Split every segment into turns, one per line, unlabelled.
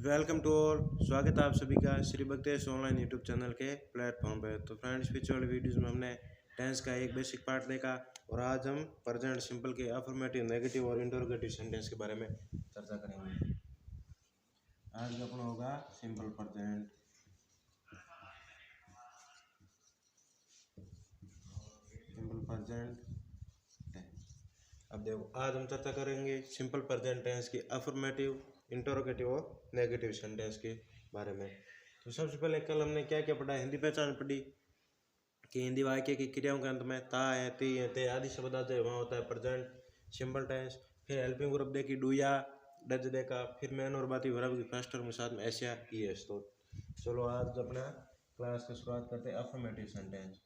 Welcome to all. स्वागत है आप सभी का Shri Bhaktesh online YouTube channel के प्लेटफॉर्म पे। तो फ्रेंड्स, पिछले वाले वीडियोस में हमने टेंस का एक बेसिक पार्ट देखा और आज हम प्रेजेंट सिंपल के अफर्मेटिव, नेगेटिव और इंटरोगेटिव सेंटेंस के बारे में चर्चा करेंगे। आज अपना होगा सिंपल प्रेजेंट। Simple present. अब देखो, आज हम चर्चा करेंगे सिंपल प्रेजेंट टेंस की अफर्मेटिव, इंटरोगेटिव और नेगेटिव सेंटेंस के बारे में। तो सबसे पहले कल हमने क्या क्या पढ़ा, हिंदी पहचान पढ़ी कि हिंदी वाक्य की क्रियाओं के अंत में ता है, ती है, ते आदि शब्द आते हैं, वहाँ होता है प्रेजेंट सिंपल टेंस। फिर हेल्पिंग वर्ब देखी, डू या डज देखा। फिर मेन और बाती वर्ब की फर्स्ट टर्म के साथ में एस या ई एस। तो चलो आज अपना क्लास की शुरुआत करते हैं अफर्मेटिव सेंटेंस।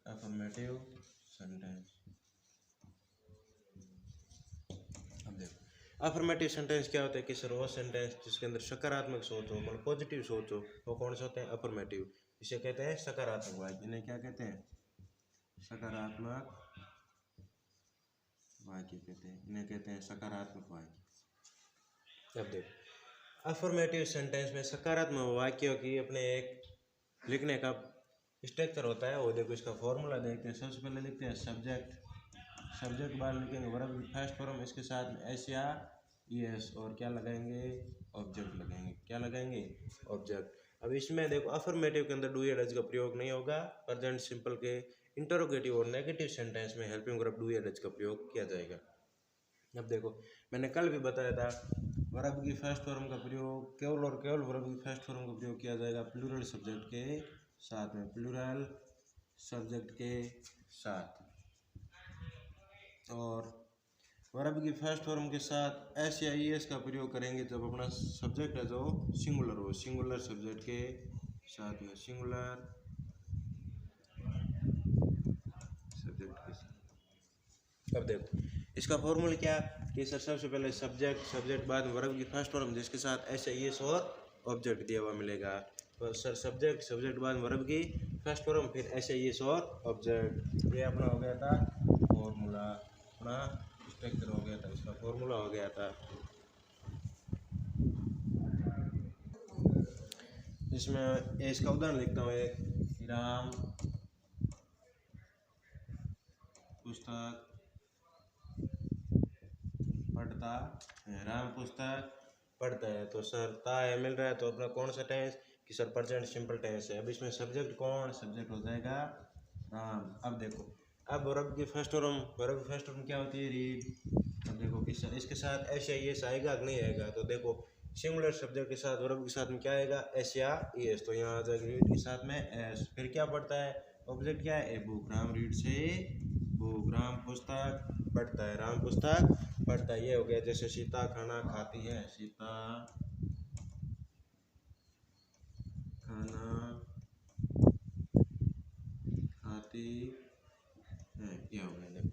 Affirmative sentence. अब देखो, अफर्मेटिव सेंटेंस क्या होता है कि सर वो सेंटेंस जिसके अंदर सकारात्मक सोच हो, मतलब पॉजिटिव सोच हो, वो कौन से होते हैं? अफर्मेटिव। इसे कहते हैं सकारात्मक वाक्य। इन्हें क्या कहते हैं? सकारात्मक वाक्य कहते हैं। इन्हें कहते हैं सकारात्मक वाक्य। अब देखो, अफर्मेटिव सेंटेंस में सकारात्मक वाक्यों की अपने एक लिखने का स्ट्रक्चर होता है। वो देखो, इसका फॉर्मूला देखते हैं। सबसे पहले लिखते हैं सब्जेक्ट। सब्जेक्ट के बाद लिखेंगे वर्ब की फर्स्ट फॉर्म, इसके साथ में एस या ई एस, और क्या लगाएंगे? ऑब्जेक्ट लगाएंगे। क्या लगाएंगे? ऑब्जेक्ट। अब इसमें देखो, अफर्मेटिव के अंदर डू या डज का प्रयोग नहीं होगा। प्रेजेंट सिंपल के इंटरोगेटिव और नेगेटिव सेंटेंस में हेल्पिंग वर्ब डू या डज का प्रयोग किया जाएगा। अब देखो, मैंने कल भी बताया था, वर्ब की फर्स्ट फॉर्म का प्रयोग केवल और केवल वर्ब की फर्स्ट फॉर्म का प्रयोग किया जाएगा प्लूरल सब्जेक्ट के साथ में। प्लूरल सब्जेक्ट के साथ। और वर्ब की फर्स्ट फॉर्म के साथ एस या ई एस का प्रयोग करेंगे जब अपना सब्जेक्ट है जो सिंगुलर हो, सिंगुलर सब्जेक्ट के साथ में। सिंगुलर सब्जेक्ट के साथ। अब देखो, इसका फॉर्मूला क्या कि सर सबसे पहले सब्जेक्ट, सब्जेक्ट बाद में वर्ब की फर्स्ट फॉर्म जिसके साथ एस या ई एस और ऑब्जेक्ट दिया हुआ मिलेगा। तो सर सब्जेक्ट, सब्जेक्ट बाद वर्ब की फर्स्ट फॉर्म, फिर एस या ई एस और ऑब्जेक्ट। ये अपना हो गया था फॉर्मूला, अपना स्ट्रक्चर हो गया था, इसका फॉर्मूला हो गया था। इसमें इसका उदाहरण लिखता हूँ। एक राम पुस्तक पढ़ता है। राम पुस्तक पढ़ता है। तो सर ता है मिल रहा है, तो अपना कौन सा टेंस कि सर प्रेजेंट सिंपल टेंस है। अब इसमें सब्जेक्ट कौन? सब्जेक्ट हो जाएगा राम। अब देखो, अब वर्ब की फर्स्ट फॉर्म, वर्ब की फर्स्ट फॉर्म क्या होती है? रीड। अब देखो कि सर इसके साथ एस या ई एस आएगा कि नहीं आएगा? तो देखो, सिंगुलर सब्जेक्ट के साथ वर्ब के साथ में क्या आएगा? एस या ई एस। तो यहाँ आ जाएगा रीड के साथ में एस। फिर क्या पढ़ता है? ऑब्जेक्ट क्या है? A book. Ram reads book. Ram पुस्तक पढ़ता है। राम पुस्तक पढ़ता है। ये हो गया। जैसे सीता खाना खाती है। सीता खाना खाती है। ये हो गया। देखो,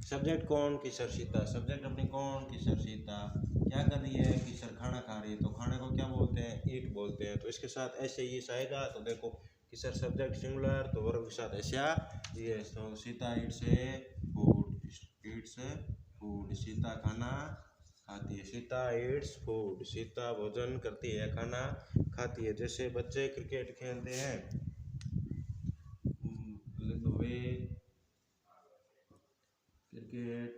सब्जेक्ट कौन? कि सर सीता। सब्जेक्ट अपनी कौन? कि सर सीता क्या कर रही है? कि सर खाना खा रही है। तो खाने को क्या बोलते हैं? ईट बोलते हैं। तो इसके साथ ऐसे ये आएगा। तो देखो कि सर सब्जेक्ट सिंगुलर, तो वर्ब के साथ ऐसा ये। तो सीता ईट से फूड। ईट से फूड। सीता खाना खाती है। Sita Yeats food. सीता भोजन करती है, खाना खाती है। जैसे बच्चे क्रिकेट खेलते हैं, वे क्रिकेट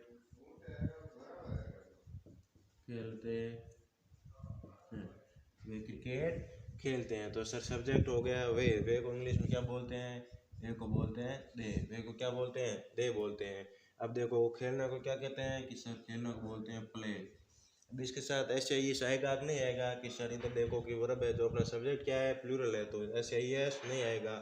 खेलते हैं। वे क्रिकेट खेलते हैं। तो सर सब्जेक्ट हो गया वे को इंग्लिश में क्या बोलते हैं? वे को बोलते हैं दे। वे को क्या बोलते हैं? दे बोलते हैं। अब देखो, खेलने को क्या कहते हैं? कि सर खेलने को बोलते हैं प्ले। अब इसके साथ ऐसे ही आएगा कि नहीं आएगा? कि सर इधर देखो कि वर्ब है जो अपना सब्जेक्ट क्या है? प्लूरल है, तो ऐसे ही नहीं आएगा।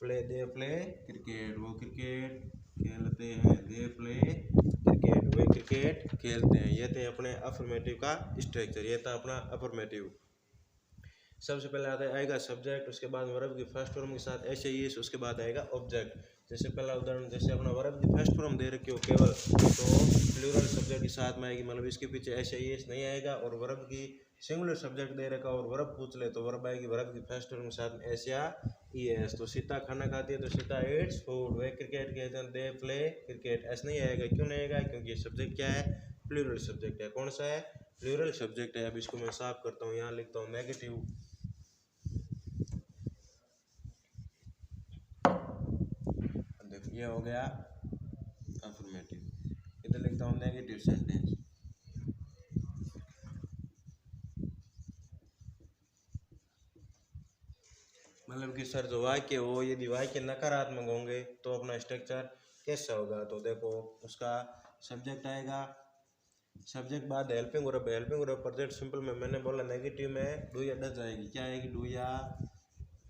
Play, they play cricket. वो क्रिकेट खेलते हैं। They play cricket. Way cricket खेलते हैं। ये थे अपने अफर्मेटिव का स्ट्रक्चर। ये था अपना अफर्मेटिव। सबसे पहले आता आएगा सब्जेक्ट, उसके बाद वर्ब की फर्स्ट फॉर्म के साथ ऐसे ही, उसके बाद आएगा ऑब्जेक्ट। जैसे पहला उदाहरण, जैसे अपना वर्ब की फर्स्ट फॉर्म दे रखी हो केवल, तो प्लूरल सब्जेक्ट के साथ में आएगी, मतलब इसके पीछे ऐसे ही नहीं आएगा। और वर्ब की सिंगुलर सब्जेक्ट दे रखा और वर्ब पूछ ले, तो वर्ब आएगी वर्ब की फर्स्ट फॉर्म के साथ में एस या ई एस। तो सीता खाना खाती है, तो सीता ईट्स फूड। वे क्रिकेट खेलते हैं, दे प्ले क्रिकेट। ऐसा नहीं आएगा। क्यों नहीं आएगा? क्योंकि सब्जेक्ट क्या है? प्लूरल सब्जेक्ट है। कौन सा है? प्लूरल सब्जेक्ट है। अब इसको मैं साफ करता हूँ, यहाँ लिखता हूँ नेगेटिव। देखो ये हो गया अफर्मेटिव, इधर लिखता हूँ नेगेटिव सेंटेंस। मतलब कि सर जो वाक्य हो, यदि वाक्य नकारात्मक होंगे तो अपना स्ट्रक्चर कैसा होगा? तो देखो उसका सब्जेक्ट आएगा, सब्जेक्ट बाद helping verb, helping verb present simple में मैंने बोला नेगेटिव में डू या डज आएगी। क्या आएगी? डू या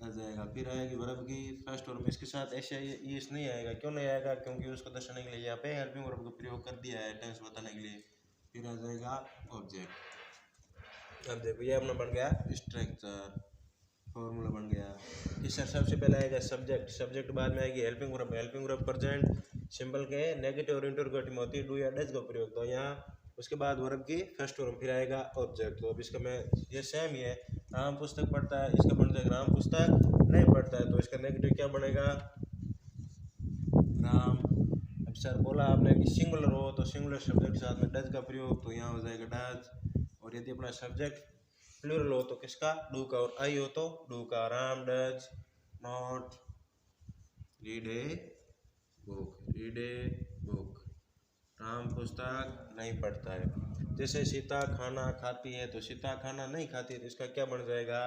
डज आएगा। फिर आएगी वर्ब की फर्स्ट वर्ब, इसके साथ ऐसे इस नहीं आएगा। क्यों नहीं आएगा? क्योंकि उसको दर्शाने के लिए यहाँ पे हेल्पिंग वर्ब का प्रयोग कर दिया है टेंस बताने के लिए। फिर आ जाएगा ऑब्जेक्ट। अब देखो ये अपना बन गया स्ट्रक्चर, फॉर्मूला बन गया कि सर सबसे पहले आएगा सब्जेक्ट, सब्जेक्ट बाद में आएगी helping verb, helping verb present simple के नेगेटिव और इंटरोगेटिव में होती है डू या डज का प्रयोग। तो यहाँ उसके बाद वर्ब की फर्स्ट वर्ब, फिर आएगा ऑब्जेक्ट। तो अब इसका मैं ये सेम ही है, राम पुस्तक पढ़ता है, इसका बन जाएगा राम पुस्तक नहीं पढ़ता है। तो इसका नेगेटिव क्या बनेगा? राम। अब सर बोला आपने कि सिंगुलर हो तो सिंगुलर शब्द के साथ में डज का प्रयोग, तो यहाँ हो जाएगा डज। और यदि अपना सब्जेक्ट प्लूरल हो तो किसका? डू का। और आई हो तो डू का। Ram does not read a book, read A book. Ram पुस्तक नहीं पढ़ता है। जैसे सीता खाना खाती है तो सीता खाना नहीं खाती है, तो इसका क्या बन जाएगा?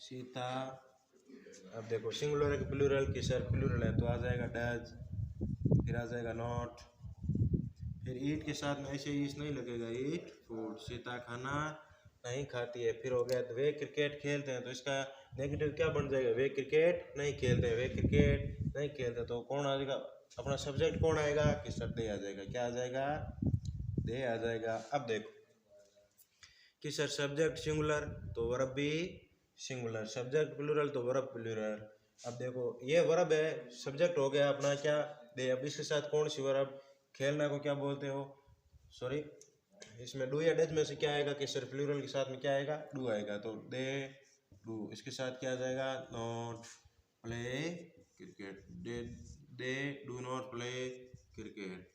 सीता। अब देखो सिंगुलर है कि प्लूरल की? सर प्लूरल है तो आ जाएगा डज, फिर आ जाएगा नॉट, फिर ईट के साथ में ऐसे ईट नहीं लगेगा, ईट फूड, सीता खाना नहीं खाती है। फिर हो गया वे क्रिकेट खेलते हैं, तो इसका नेगेटिव क्या बन जाएगा? वे क्रिकेट नहीं खेलते हैं, वे क्रिकेट नहीं खेलते। तो कौन आ जाएगा? अपना सब्जेक्ट कौन आएगा? कि सर दे आ जाएगा। क्या आ जाएगा? दे आ जाएगा। अब देखो कि सर सब्जेक्ट सिंगुलर तो वर्ब भी सिंगुलर, सब्जेक्ट प्लूरल तो वर्ब प्लूरल। अब देखो ये वर्ब है, सब्जेक्ट हो गया अपना क्या? दे। अब इसके साथ कौन सी वर्ब? खेलना को क्या बोलते हो? सॉरी, इसमें डू या डज में से क्या आएगा? कि सर प्लूरल के साथ में क्या आएगा? डू आएगा। तो दे डू, इसके साथ क्या आ जाएगा? Not play cricket, they do not play cricket.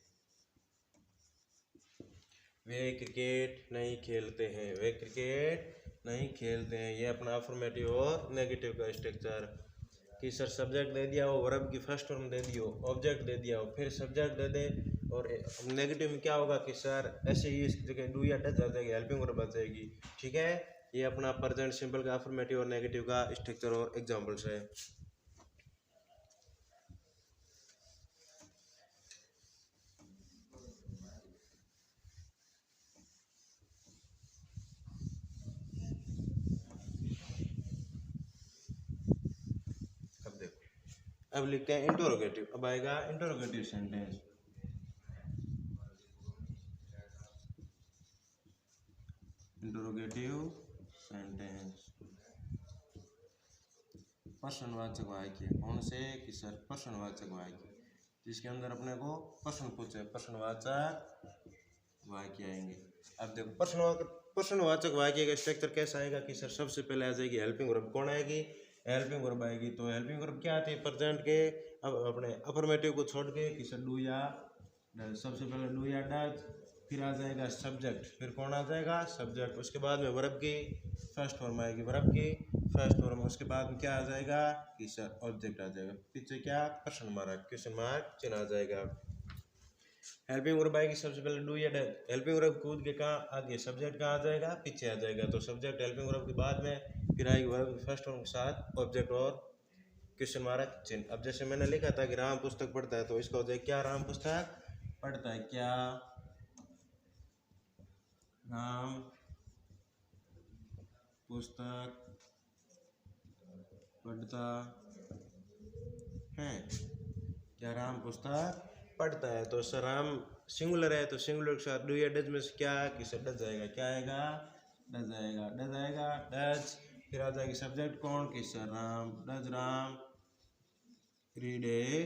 Way cricket नहीं खेलते हैं, वे क्रिकेट नहीं खेलते हैं। ये अपना अफर्मेटिव और नेगेटिव का स्ट्रक्चर। कि सर सब्जेक्ट दे दिया हो, वर्ब की फर्स्ट फॉर्म दे दी हो, ऑब्जेक्ट दे दिया हो, फिर सब्जेक्ट दे दे। और नेगेटिव में क्या होगा? कि सर ऐसे ही इस जगह डू या डज आ जाएगी, हेल्पिंग वर्ब आ जाएगी। ठीक है, ये अपना प्रेजेंट सिंपल का अफर्मेटिव और नेगेटिव का स्ट्रक्चर और एग्जाम्पल्स है। अब लिखते हैं इंटरोगेटिव। अब आएगा इंटरोगेटिव सेंटेंस। इंटरोगेटिव सेंटेंस प्रश्नवाचक वाक्य। कौन से? कि सर प्रश्नवाचक वाक्य, जिसके अंदर अपने को प्रश्न पूछे, प्रश्नवाचक वाक्य आएंगे। अब देखो प्रश्नवाचक वाक्य का स्ट्रक्चर कैसा आएगा? कि सर सबसे पहले आ जाएगी हेल्पिंग वर्ब। कौन आएगी? हेल्पिंग वर्ब आएगी। तो हेल्पिंग वर्ब क्या आती है? प्रेजेंट के अब अपने अफर्मेटिव को छोड़ के कि सर डू या डज। सबसे पहले डू या डज, फिर आ जाएगा सब्जेक्ट, फिर कौन आ जाएगा? सब्जेक्ट। उसके बाद में वर्ब की फर्स्ट फॉर्म आएगी, वर्ब की फर्स्ट फॉर्म। उसके बाद में क्या आ जाएगा? कि सर ऑब्जेक्ट आ जाएगा, पीछे क्या? प्रश्न मार्क, क्वेश्चन मार्क चिन्ह आ जाएगा। हेल्पिंग वर्ब आएगी सबसे पहले डू या डज, हेल्पिंग वर्ब कूद के कहाँ आगे? सब्जेक्ट कहाँ आ जाएगा? पीछे आ जाएगा। तो सब्जेक्ट हेल्पिंग वर्ब के बाद में फिर आएगी वर्ब फर्स्ट फॉर्म के साथ ऑब्जेक्ट और क्वेश्चन मार्क चिन्ह। अब जैसे मैंने लिखा था कि राम पुस्तक पढ़ता है, तो इसका हो जाएगा क्या? राम पुस्तक पढ़ता है। क्या? राम पुस्तक पढ़ता है। क्या? राम पुस्तक पढ़ता है। तो सर राम सिंगुलर है तो सिंगुलर के साथ डू या डज में से क्या? कि सर डज आएगा। क्या आएगा? डज आएगा, डज आएगा, डज। फिर आ जाएगी सब्जेक्ट कौन? कि sir Ram, does Ram read A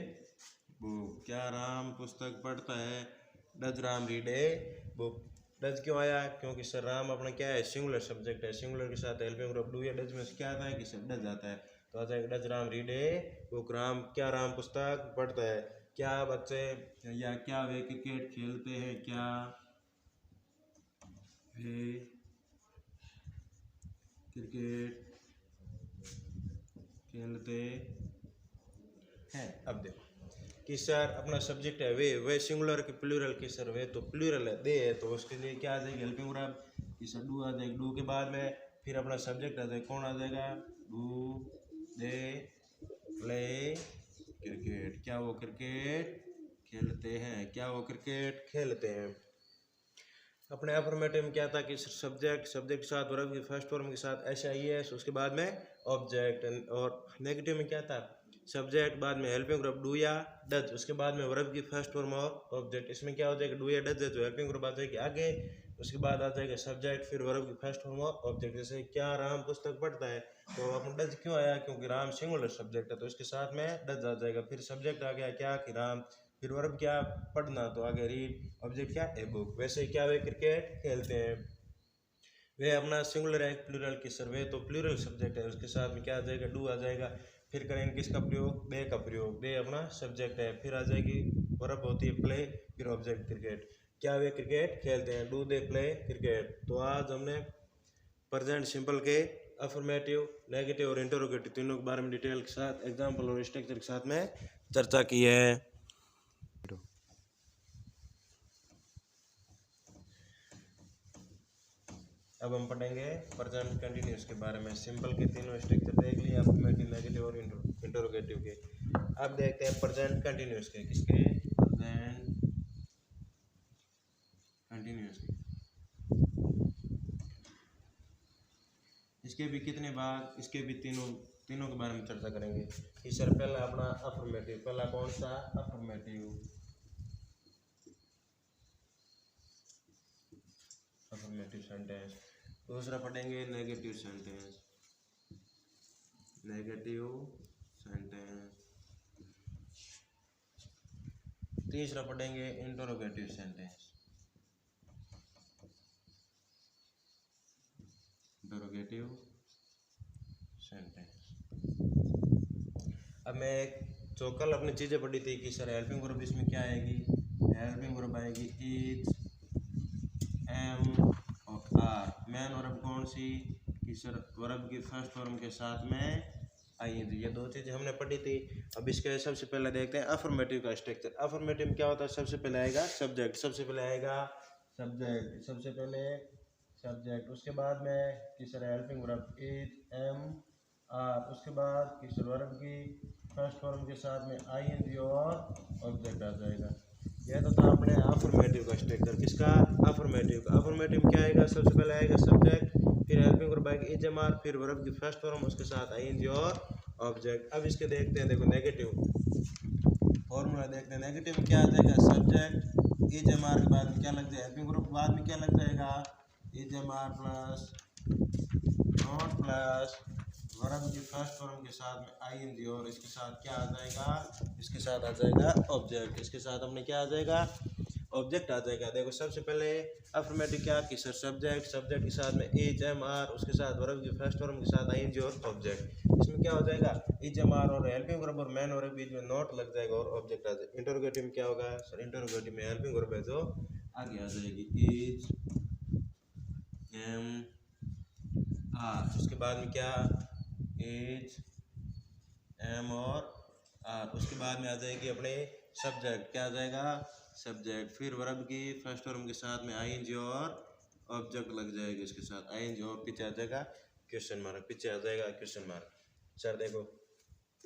book. क्या? राम पुस्तक पढ़ता है। Does Ram read a book. Does क्यों आया? क्योंकि सर राम अपना क्या है? सिंगुलर सब्जेक्ट है, सिंगुलर के साथ हेल्पिंग वर्ब डू या डज में से क्या आता है? कि सर डज आता है। तो आ जाएगा does Ram read A book. Ram क्या? राम पुस्तक पढ़ता है। क्या बच्चे या क्या वे क्रिकेट खेलते हैं, क्या वे क्रिकेट खेलते हैं। अब देखो कि सर अपना सब्जेक्ट है वे सिंगुलर की प्लूरल की सर वे तो प्लूरल है, दे है तो उसके लिए क्या आ जाएगी हेल्पिंग वर्ब कि सर डू आ जाएगी, डू के बाद में फिर अपना सब्जेक्ट आ जाएगा, कौन आ जाएगा, डू दे प्ले क्रिकेट, क्या वो क्रिकेट खेलते हैं, क्या वो क्रिकेट खेलते हैं। अपने अफर्मेटिव में क्या था कि सब्जेक्ट के साथ वर्ब की फर्स्ट फॉर्म के साथ एस आई एस, उसके बाद में ऑब्जेक्ट, और नेगेटिव में क्या था सब्जेक्ट बाद में हेल्पिंग वर्ब डू या डज, उसके बाद में वर्ब की फर्स्ट फॉर्म और ऑब्जेक्ट। इसमें क्या हो जाएगा डू या डज है जो हेल्पिंग वर्ब आ जाएगी आगे, उसके बाद आ जाएगा सब्जेक्ट फिर वर्ब की फर्स्ट फॉर्म और ऑब्जेक्ट। जैसे क्या राम पुस्तक पढ़ता है तो अपन डज क्यों आया, क्योंकि राम सिंगुलर सब्जेक्ट है तो इसके साथ में डज आ जाएगा, फिर सब्जेक्ट आ गया क्या कि राम, फिर वर्ब क्या पढ़ना तो आगे रीड, ऑब्जेक्ट क्या ए बुक। वैसे क्या वे क्रिकेट खेलते हैं, वे अपना सिंगुलर है प्लूरल की सर वे तो प्लूरल सब्जेक्ट है उसके साथ में क्या आ जाएगा डू आ जाएगा, फिर करेंगे किसका प्रयोग, दे का प्रयोग, दे अपना सब्जेक्ट है, फिर आ जाएगी वर्ब होती है प्ले, फिर ऑब्जेक्ट क्रिकेट, क्या वे क्रिकेट खेलते हैं, डू दे प्ले क्रिकेट। तो आज हमने प्रेजेंट सिंपल के अफर्मेटिव, नेगेटिव और इंटरोगेटिव तीनों के बारे में डिटेल के साथ एग्जाम्पल और स्ट्रक्चर के साथ में चर्चा की है। अब हम पढ़ेंगे प्रेजेंट कंटिन्यूस के बारे में। सिंपल के तीनों स्ट्रक्चर देख लिए, अफर्मेटिव, नेगेटिव और इंटरोगेटिव के। अब देखते हैं प्रेजेंट कंटिन्यूस के, किसके, प्रेजेंट कंटिन्यूस के। इसके भी कितने भाग, इसके भी तीनों के बारे में चर्चा करेंगे कि सर पहला अपना अफर्मेटिव, पहला कौन सा अफर्मेटिव सेंटेंस, दूसरा पढ़ेंगे नेगेटिव सेंटेंस, तीसरा पढ़ेंगे इंटरोगेटिव सेंटेंस, अब मैं जो कल अपनी चीज़ें पढ़ी थी कि सर हेल्पिंग वर्ब इसमें क्या आएगी, हेल्पिंग वर्ब आएगी इज, एम और आर। मेन वर्ब कौन सी कि सर वर्ब की फर्स्ट फॉर्म के साथ में आईएनजी, ये दो चीज़ें हमने पढ़ी थी। अब इसके सबसे पहले देखते हैं अफर्मेटिव का स्ट्रक्चर। अफर्मेटिव क्या होता है, सबसे पहले आएगा सब्जेक्ट, सबसे पहले सब्जेक्ट, उसके बाद में कि sir helping verb is, am, are, उसके बाद कि सर वर्ब की फर्स्ट फॉर्म के साथ में आईएनजी और ऑब्जेक्ट आ जाएगा। यह तो था अपने अफर्मेटिव का स्ट्रक्चर, किसका, अफर्मेटिव का। अफर्मेटिव क्या आएगा, सबसे पहले आएगा सब्जेक्ट, फिर हेल्पिंग वर्ब आएगी इज, एम, आर, फिर वर्ब की फर्स्ट फॉर्म उसके साथ आईएनजी और ऑब्जेक्ट। अब इसके देखते हैं, देखो नेगेटिव फॉर्मूला देखते हैं। नेगेटिव में क्या आ जाएगा, सब्जेक्ट इज, एम, आर के बाद में क्या लग जाएगा, हेल्पिंग वर्ब के बाद में क्या लग जाएगा, is, am, are plus not plus verb की फर्स्ट फॉर्म के साथ में आईएनजी और इसके साथ क्या आ जाएगा, इसके साथ आ जाएगा ऑब्जेक्ट, इसके साथ हमने क्या आ जाएगा, ऑब्जेक्ट आ जाएगा। देखो सबसे पहले अफर्मेटिव क्या कि सर सब्जेक्ट के साथ में इज, एम, आर, उसके साथ वर्ब की फर्स्ट फॉर्म के साथ आईएनजी और ऑब्जेक्ट। इसमें क्या हो जाएगा, इज, एम, आर और हेल्पिंग वर्ब और मेन वर्ब बीच में नॉट लग जाएगा और ऑब्जेक्ट आ जाएगा। इंटरोगेटिव में क्या होगा सर, इंटरोगेटिव में हेल्पिंग वर्ब है जो आगे आ जाएगी, इज, एम, आर, उसके बाद में क्या, इज, एम और आर, उसके बाद में आ जाएगी अपने सब्जेक्ट, क्या आ जाएगा सब्जेक्ट, फिर वर्ब की फर्स्ट फॉर्म के साथ में आईएनजी और ऑब्जेक्ट लग जाएगी, इसके साथ आईएनजी और पीछे आ जाएगा क्वेश्चन मार्क, पीछे आ जाएगा क्वेश्चन मार्क। सर देखो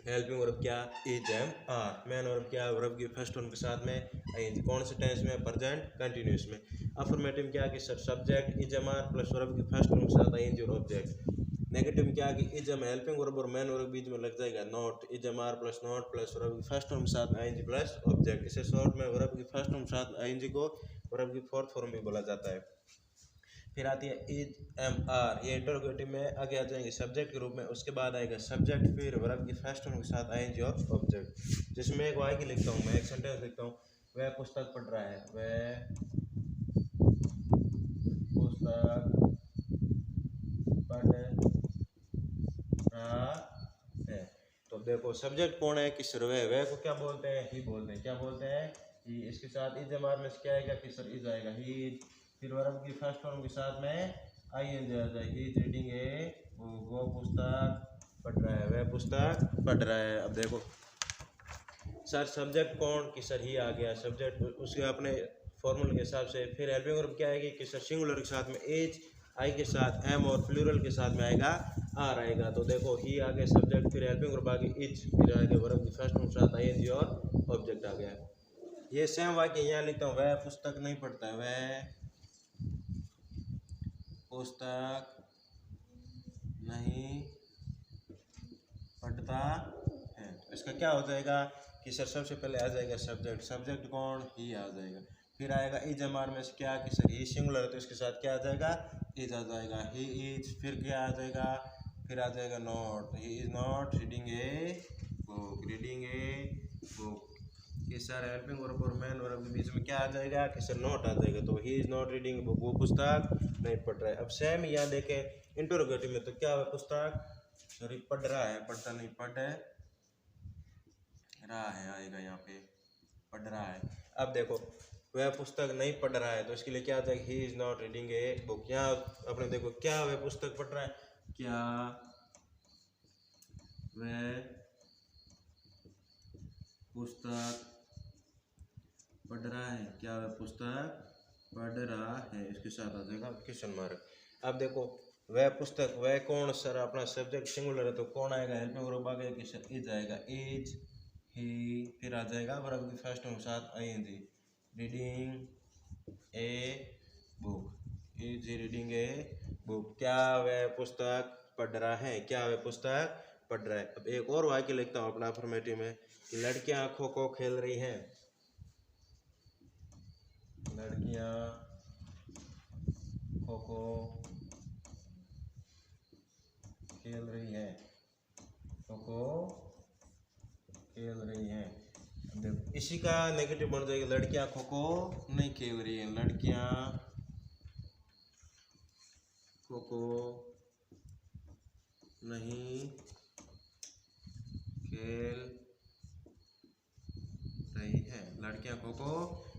हेल्पिंग वर्ब क्या, is, am, are, main verb क्या, वर्ब की फर्स्ट फॉर्म के साथ में आईएनजी, कौन से टेंस में, प्रेजेंट कंटिन्यूअस में। अफर्मेटिव क्या कि sir subject is, am, are plus verb की फर्स्ट फॉर्म के साथ आईएनजी और ऑब्जेक्ट। नेगेटिव में क्या कि इज, एम, हेल्पिंग वर्ब और मेन वर्ब बीच में लग जाएगा not, is, am, are plus not plus verb की फर्स्ट फॉर्म के साथ आईएनजी प्लस ऑब्जेक्ट। इसे शॉर्ट में वर्ब की फर्स्ट फॉर्म के साथ आईएनजी को वर्ब की फोर्थ फॉर्म भी बोला जाता है। फिर आती है इज, एम, आर, ये इंटरोगेटिव में आगे आ जाएंगे सब्जेक्ट के रूप में, उसके बाद आएगा सब्जेक्ट फिर वर्ब की फर्स्ट फॉर्म के साथ आईएनजी और ऑब्जेक्ट। जिसमें एक वाक्य लिखता हूँ मैं, एक सेंटेंस लिखता हूँ, वह पुस्तक पढ़ रहा है, वह पुस्तक पढ़ रहा है, तो अब देखो सब्जेक्ट कौन है कि सर वह को क्या बोलते हैं, ही बोलते हैं। क्या बोलते हैं, ही। इसके साथ इज जमार में क्या आएगा कि सर इज आएगा, ही। फिर वर्ब की फर्स्ट फॉर्म के साथ में आई एन जी आ जाए, ही इज रीडिंग ए, वो पुस्तक पढ़ रहा है, वह पुस्तक पढ़ रहा है। अब देखो सर सब्जेक्ट कौन कि सर ही आ गया, सब्जेक्ट उसके अपने फॉर्मूले के हिसाब से। फिर हेल्पिंग वर्ब क्या आएगी कि सर सिंगुलर के साथ में एज, आई के साथ एम और प्लूरल के साथ में आएगा आर आएगा। तो देखो ही आगे सब्जेक्ट, फिर हेल्पिंग वर्ब आगे इज, फिर आगे वर्ब की फर्स्ट फॉर्म के साथ आईएनजी और ऑब्जेक्ट आ गया। ये सेम वाक्य यहाँ लिखता हूँ, वह पुस्तक नहीं पढ़ता है, वह पुस्तक नहीं पढ़ता है। इसका क्या हो जाएगा कि सर सबसे पहले आ जाएगा सब्जेक्ट, सब्जेक्ट कौन, ही आ जाएगा। फिर आएगा इज एम आर में से क्या कि सर ही सिंगुलर है तो इसके साथ क्या आ जाएगा, इज आ जाएगा, ही इज। फिर क्या आ जाएगा, फिर आ जाएगा not, he is not reading a book, reading a book. कि सर हेल्पिंग वर्ब और मेन वर्ब के बीच में क्या आ जाएगा कि सर नॉट आ जाएगा, तो he is not reading book, वो पुस्तक नहीं पढ़ रहा है। अब सेम यहाँ देखें इंटरोगेटिव में तो क्या हुआ, पुस्तक सॉरी पढ़ रहा है, पढ़ता नहीं, पढ़ रहा है आएगा यहाँ पे, पढ़ रहा है। अब देखो वह पुस्तक नहीं पढ़ रहा है तो इसके लिए क्या आ जाएगा, he is not reading a book. यहाँ अपने देखो क्या वह पुस्तक पढ़ रहा है, क्या वह पुस्तक पढ़ रहा है, क्या वह पुस्तक पढ़ रहा है, इसके साथ आ जाएगा क्वेश्चन मार्क। अब देखो वह पुस्तक, वह कौन सर अपना सब्जेक्ट सिंगुलर है तो कौन आएगा, हेल्पिंग वर्ब आ गया कि सर इज आएगा, इज, ही। फिर आ जाएगा वर्ब की फर्स्ट फॉर्म के साथ ING, reading a book, is reading a book. क्या वह पुस्तक पढ़ रहा है, क्या वह पुस्तक पढ़ रहा है। अब एक और वाक्य लिखता हूँ अपना अफर्मेटिव में कि लड़कियां खो खो खेल रही हैं, लड़कियां खो खो खेल रही है, खो खो खेल रही हैं। देखो इसी का नेगेटिव बन जाएगा, लड़कियां खो खो नहीं खेल रही हैं, लड़कियां खो खो नहीं खेल रही है, लड़कियां खो खो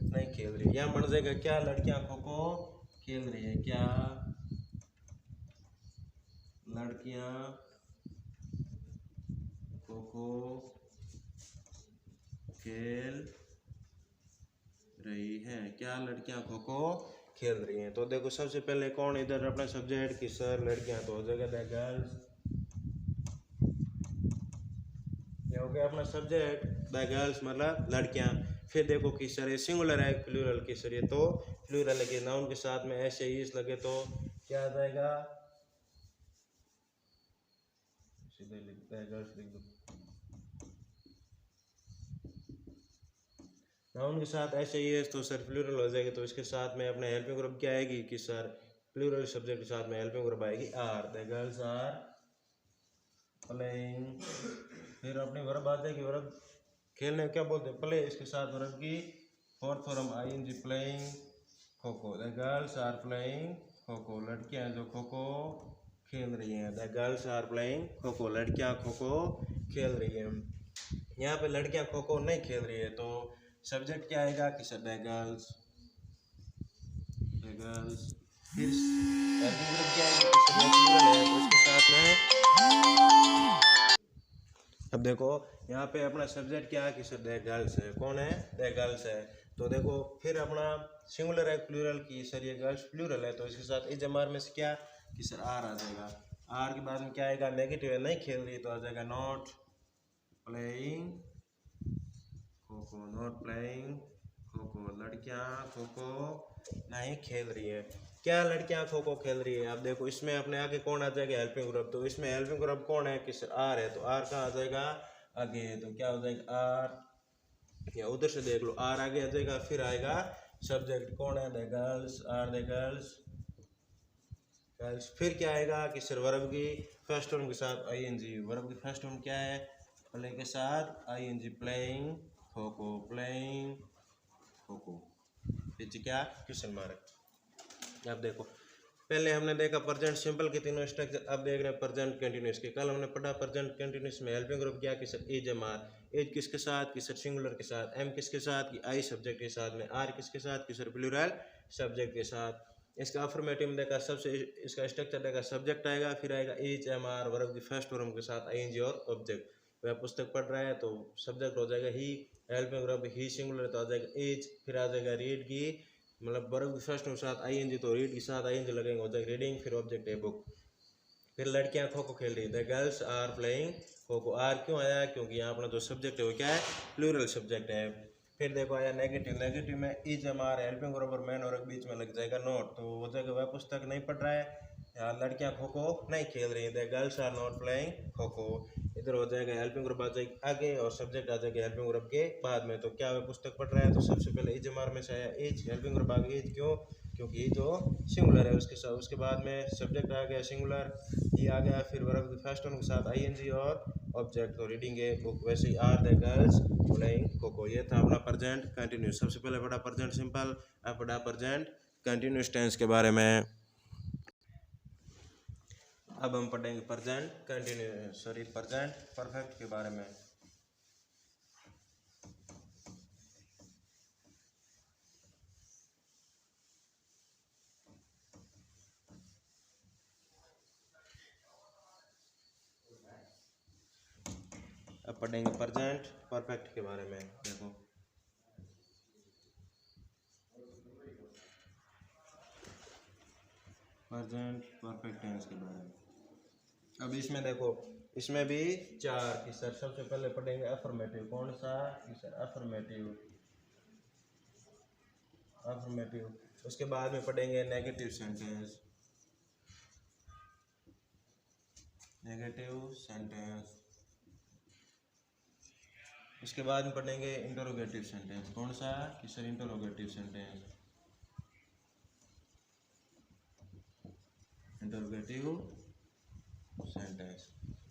नहीं खेल रही। यहाँ बन जाएगा क्या, लड़कियां खो खो खेल रही है, क्या लड़कियां खो खो खेल रही हैं, क्या लड़कियां खो खो खेल रही हैं। तो देखो सबसे पहले कौन इधर अपना सब्जेक्ट कि सर लड़कियां, तो हो जाएगा द गर्ल्स, ये हो गया अपना सब्जेक्ट द गर्ल्स मतलब लड़कियां। फिर देखो कि सर ये सिंगुलर है प्लूरल की सर, ये तो प्लूरल लगे, नाउन के साथ में ऐसे ही लगे तो क्या आ जाएगा, सीधे लिखते हैं गर्ल्स लिख दो, नाउन के साथ ऐसे ही है तो सर प्लूरल हो जाएगी। तो इसके साथ में अपने हेल्पिंग वर्ब क्या आएगी कि सर प्लूरल सब्जेक्ट के साथ में हेल्पिंग वर्ब आएगी are, the girls are playing. फिर अपनी वर्ब आ जाएगी, वर्ब खेलने क्या बोलते हैं, प्ले। इसके साथ वर्ब की fourth form ING, playing kho खो, the girls are playing kho खो, लड़कियां जो खो खो खेल रही हैं, the girls are playing kho खो, लड़कियां खो खो खेल रही हैं। यहाँ पे लड़कियां खो खो नहीं खेल रही है तो सब्जेक्ट क्या आएगा कि sir the girls, the girls. फिर क्या आएगा कि सब्जेक्ट है तो इसके साथ में अब देखो यहाँ पे अपना सब्जेक्ट क्या है कि सर द गर्ल्स है, कौन है, द गर्ल्स है। तो देखो फिर अपना सिंगुलर है प्लूरल की सर ये गर्ल्स प्लूरल है तो इसके साथ इज एम आर में से क्या कि सर आर आ जाएगा, आर के बाद में क्या आएगा, नेगेटिव है नहीं खेल रही तो आ जाएगा नॉट प्लेइंग खो खो, नॉट प्लेइंग खो खो, लड़कियां खो खो नहीं खेल रही है। क्या लड़कियां खो खो खेल रही है। अब देखो इसमें अपने आगे कौन आ जाएगा, हेल्पिंग वर्ब। तो इसमें हेल्पिंग वर्ब कौन है कि सर आर है, तो आर कहाँ आ जाएगा आगे, तो क्या हो जाएगा आर, या उधर से देख लो आर आगे आ जाएगा। फिर आएगा सब्जेक्ट कौन है, the girls are the girls girls. फिर क्या आएगा कि सर वर्ब की फर्स्ट फॉर्म के साथ आईएनजी, वर्ब की फर्स्ट फॉर्म क्या है, प्ले के साथ आईएनजी, प्लेइंग खो खो, प्लेइंग खो खो। क्या क्वेश्चन मार्क। अब देखो पहले हमने देखा प्रेजेंट सिंपल के तीनों स्ट्रक्चर, अब देख रहे हैं प्रेजेंट कंटिन्यूस के। कल हमने पढ़ा प्रेजेंट कंटिन्यूस में हेल्पिंग ग्रुप क्या कि sir is am are, is किसके साथ कि सर सिंगुलर के साथ, एम किसके साथ कि आई सब्जेक्ट के साथ में, आर किसके साथ कि सर प्लूरल सब्जेक्ट के साथ। इसका अफर्मेटिव में देखा सबसे इसका स्ट्रक्चर देखा, सब्जेक्ट आएगा, फिर आएगा एच एम आर वर्ब की फर्स्ट फॉर्म के साथ आईएनजी और ऑब्जेक्ट। वह पुस्तक पढ़ रहा है तो सब्जेक्ट हो जाएगा ही, हेल्पिंग वर्ब ही सिंगुलर तो आ जाएगा एज, फिर आ जाएगा रीड की मतलब वर्ब की फर्स्ट के साथ आईएनजी तो रीड के साथ आईएनजी लगेंगे, हो जाएगा रीडिंग, फिर ऑब्जेक्ट है बुक। फिर लड़कियां खो खो खेल रही है, the girls are playing kho खो। आर क्यों आया, क्योंकि यहाँ अपना जो सब्जेक्ट है वो क्या है, प्लूरल सब्जेक्ट है। फिर देखो आया नेगेटिव, नेगेटिव में is am are helping verb और मैन और बीच में लग जाएगा नॉट, तो हो जाएगा वह पुस्तक नहीं पढ़ रहा है, यहाँ लड़कियां खो खो नहीं खेल रही है, the girls are not playing kho kho. इधर हो जाएगा हेल्पिंग वर्ब आ जाएगी आगे और सब्जेक्ट आ जाएगा हेल्पिंग वर्ब के बाद में, तो क्या वह पुस्तक पढ़ रहा है, तो सबसे पहले इज एम आर में से आया एज, हेल्पिंग वर्ब आ गई एज, क्यों क्योंकि ये जो सिंगुलर है उसके साथ, उसके बाद में सब्जेक्ट आ गया सिंगुलर, ये आ गया, फिर वर्ब के फर्स्ट वन के साथ आईएनजी और ऑब्जेक्ट, तो रीडिंग है बुक। वैसे ही are the girls playing kho खो। ये था अपना प्रेजेंट कंटिन्यूस। सबसे पहले पढ़ा प्रेजेंट सिंपल, अब पढ़ा प्रेजेंट कंटिन्यूस टेंस के बारे में। अब हम पढ़ेंगे प्रेजेंट कंटिन्यूस प्रेजेंट परफेक्ट के बारे में। अब पढ़ेंगे प्रेजेंट परफेक्ट के बारे में। देखो प्रेजेंट परफेक्ट टेंस के बारे में। अब इसमें देखो, इसमें भी चार की सर, सबसे पहले पढ़ेंगे अफर्मेटिव। कौन सा कि सर अफर्मेटिव, अफर्मेटिव। उसके बाद में पढ़ेंगे नेगेटिव सेंटेंस, नेगेटिव सेंटेंस। उसके बाद में पढ़ेंगे इंटरोगेटिव सेंटेंस। कौन सा कि sir interrogative sentence, interrogative sentence.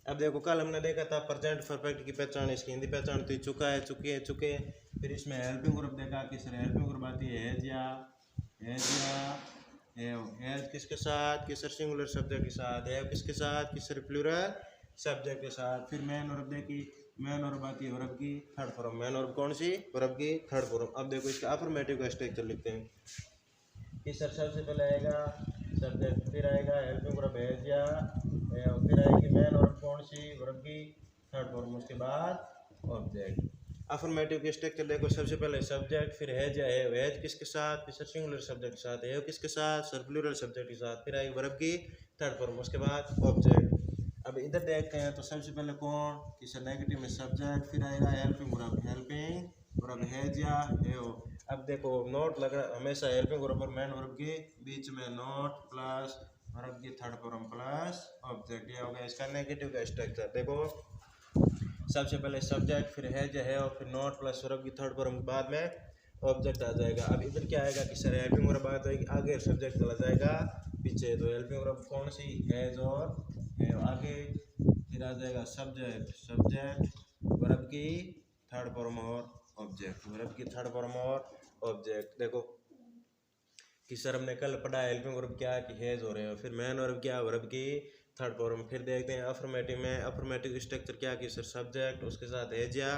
अब देखो कल हमने देखा था प्रेजेंट परफेक्ट की पहचान, इसकी हिंदी पहचान तो चुका है, चुके। फिर इसमें हेल्पिंग ग्रुप देखा कि सर हेल्पिंग ग्रुप आती है हैज या हैज किसके साथ कि सर सिंगुलर सब्जेक्ट के साथ, हैव किसके साथ कि सर प्लूरल सब्जेक्ट के साथ। फिर मैन वर्ब देखी, मैन वर्ब आती है वर्ब की थर्ड फॉर्म, मैन वर्ब कौन सी, वर्ब की थर्ड फॉर्म। अब देखो इसका अफर्मेटिव का स्ट्रक्चर लिखते हैं कि सर सबसे पहले आएगा सब्जेक्ट, फिर आएगा हेल्पिंग वर्ब हैज या, फिर आएगी मैन वर्ब कौन सी, वर्ब की थर्ड फॉर्म, उसके बाद ऑब्जेक्ट। अफर्मेटिव के स्ट्रक्चर देखो, सबसे पहले सब्जेक्ट, फिर हैज या हैज किसके साथ, फिर सिंगुलर सब्जेक्ट के साथ, हैव किसके साथ, सर प्लूरल सब्जेक्ट के साथ, फिर आएगी वर्ब की थर्ड फॉर्म, उसके बाद ऑब्जेक्ट। अब इधर देखते हैं तो सबसे पहले कौन कि सर नेगेटिव में सब्जेक्ट, फिर आएगा helping verb, helping verb has या हैव। अब देखो नोट लग रहा हमेशा हेल्पिंग वर्ब और मैन वर्ब के बीच में नोट प्लस वर्ब की थर्ड फॉर्म प्लस ऑब्जेक्ट, ये हो गया इसका नेगेटिव का स्ट्रक्चर। देखो सबसे पहले सब्जेक्ट, फिर हैज है और फिर नोट प्लस वर्ब की थर्ड फॉर्म के बाद में ऑब्जेक्ट आ जाएगा। अब इधर क्या आएगा कि सर हेल्पिंग वर्ब आ जाएगी आगे, सब्जेक्ट चला जाएगा पीछे, तो हेल्पिंग वर्ब कौन सी हैज और है आगे, फिर आ जाएगा सब्जेक्ट, सब्जेक्ट वर्ब की थर्ड फॉर्म और ऑब्जेक्ट, वर्ब की थर्ड फॉर्म और ऑब्जेक्ट। देखो कि सर हमने कल पढ़ा हेल्पिंग वर्ब क्या कि हैज हो रहे हैं, फिर मैन वर्ब क्या वर्ब की थर्ड फॉर्म। फिर देखते हैं अफर्मेटिव में, अफर्मेटिव स्ट्रक्चर क्या कि सर सब्जेक्ट, उसके साथ हैज या